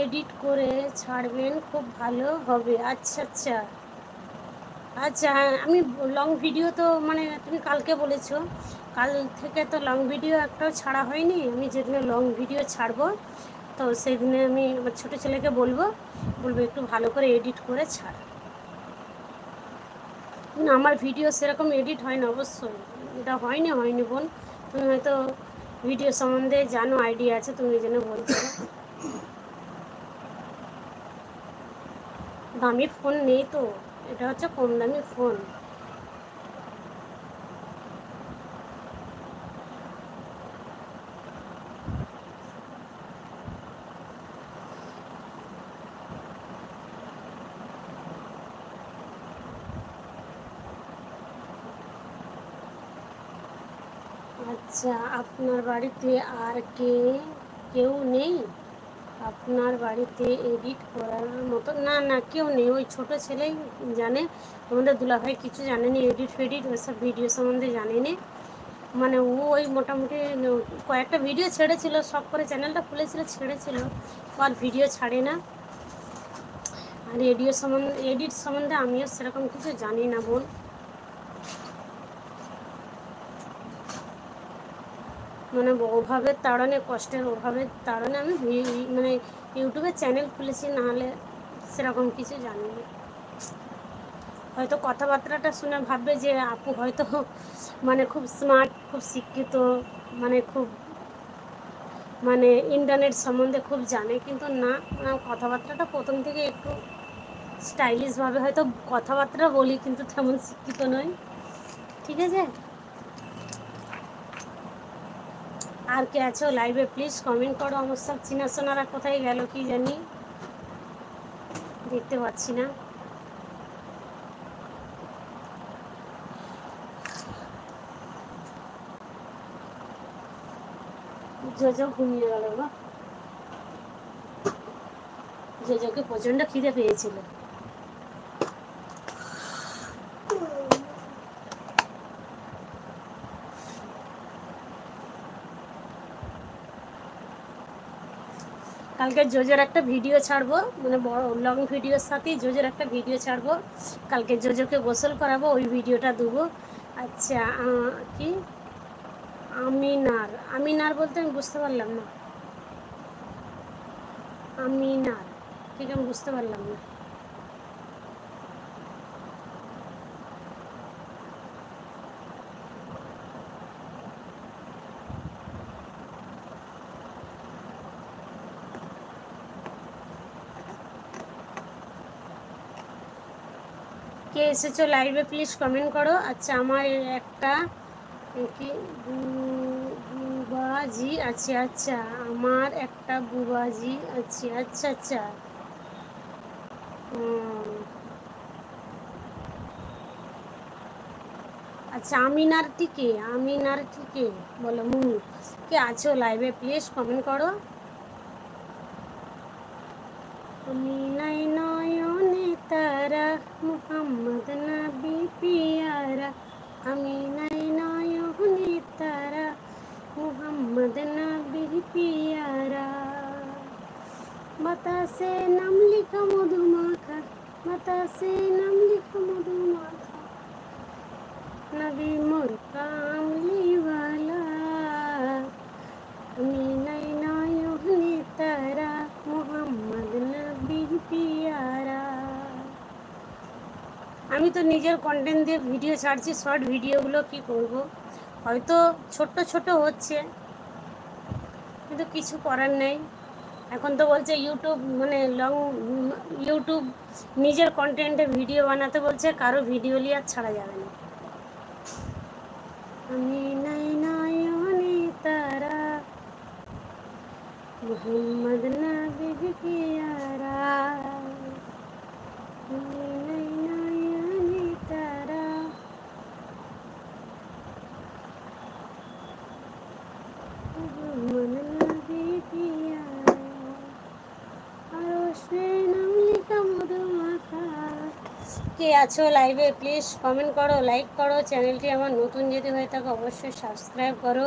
Edit করে ছাড়বেন, খুব ভালো হবে। আচ্ছা আচ্ছা আচ্ছা, হ্যাঁ আমি লং ভিডিও তো মানে তুমি কালকে বলেছো, কাল থেকে তো লং ভিডিও একটাও ছাড়া হয়নি। আমি যেদিনে লং ভিডিও ছাড়বো তো সেদিনে আমি আমার ছোটো ছেলেকে বলবো একটু ভালো করে এডিট করে ছাড়। না, আমার ভিডিও সেরকম এডিট হয় না অবশ্যই, এটা হয়নি বোন। তুমি হয়তো ভিডিও সম্বন্ধে জানো, আইডিয়া আছে, তুমি এই জন্য বলছো। দামি ফোন নেই তো, এটা হচ্ছে কম দামি ফোন। আচ্ছা, আপনার বাড়িতে আর কেউ নেই? আপনার বাড়িতে এডিট করার মতো? না না, কেউ নেই, ওই ছোট ছেলেই জানে। তোমাদের দুলাভাই কিছু জানেনি এডিট ফেডিট ওইসব ভিডিও সম্বন্ধে জানেনি। মানে ও ওই মোটামুটি কয়েকটা ভিডিও ছেড়েছিল, সব করে চ্যানেলটা খুলেছিল, ছেড়েছিল, আর ভিডিও ছাড়ে না। আর এডিট সম্বন্ধে আমিও সেরকম কিছু জানি না বোন। মানে অভাবের তাড়নে, কষ্টের অভাবের তাড়নে আমি মানে ইউটিউবে চ্যানেল খুলেছি, নাহলে সেরকম কিছু জানি না। হয়তো কথাবার্তাটা শুনে ভাববে যে আপু হয়তো মানে খুব স্মার্ট, খুব শিক্ষিত, মানে খুব মানে ইন্টারনেট সম্বন্ধে খুব জানে, কিন্তু না, কথাবার্তাটা প্রথম থেকে একটু স্টাইলিশভাবে হয়তো কথাবার্তা বলি, কিন্তু তেমন শিক্ষিত নয়। ঠিক আছে? আর কে আছো লাইভে প্লিজ কমেন্ট করো। আমার সব চিনাশোনারা কোথায় গেল কি জানি, দেখতে পাচ্ছি না। জোজো ঘুমিয়ে গেল গো। জোজোকে প্রচণ্ড খিদে পেয়েছিল। কালকে জোজোর একটা ভিডিও ছাড়বো, মানে বড় লং ভিডিওর সাথেই জোজোর একটা ভিডিও ছাড়বো। কালকে জোজোকে গোসল করাবো, ওই ভিডিওটা দেবো। আচ্ছা, কি আমিনার বলতে আমি বুঝতে পারলাম না। আমিনার, ঠিক আমি বুঝতে পারলাম না। কে এসেছো লাইভে প্লিজ কমেন্ট করো। আচ্ছা, আমার একটা কি বুবাজি আছে। আচ্ছা, আমার একটা বুবাজি আছে। আচ্ছা আচ্ছা, আচ্ছা, আমিনার টিকে বলো মুমু। কে আছো লাইভে প্লিজ কমেন্ট করো। আমি নাই নয়নে তারা, মুহাম্মদ নবী পিয়ারা। আমি নাই নয়নে তারা, মুহাম্মদ নবী পিয়ারা। বাতাসে নাম লিখা মধুমাখা, বাতাসে নাম লিখা মধুমাখা, নবী মোর কামলিওয়ালা। আমি নাই নয়নে তারা, মুহাম্মদ নবী পিয়ারা। আমি তো নিজের কন্টেন্ট দিয়ে ভিডিও ছাড়ছি, শর্ট ভিডিওগুলো কি করব, হয়তো ছোট ছোট হচ্ছে, কিন্তু কিছু করার নেই। এখন তো বলছে ইউটিউব মানে ইউটিউব নিজের কন্টেন্টে ভিডিও বানাতে বলছে, কারো ভিডিও নিয়ে আর ছাড়া যাবে না। আমি নাই নয়নে তারা, মুহাম্মদ নবী পিয়ারা। আমি নাই নয়নে তারা, মুহাম্মদ নবী পিয়ারা। আর সে নাম লিখা মধুমাখা। কে আছো লাইভে প্লিজ কমেন্ট করো, লাইক করো। চ্যানেলটি আমার নতুন যদি হয়ে থাকে অবশ্যই সাবস্ক্রাইব করো।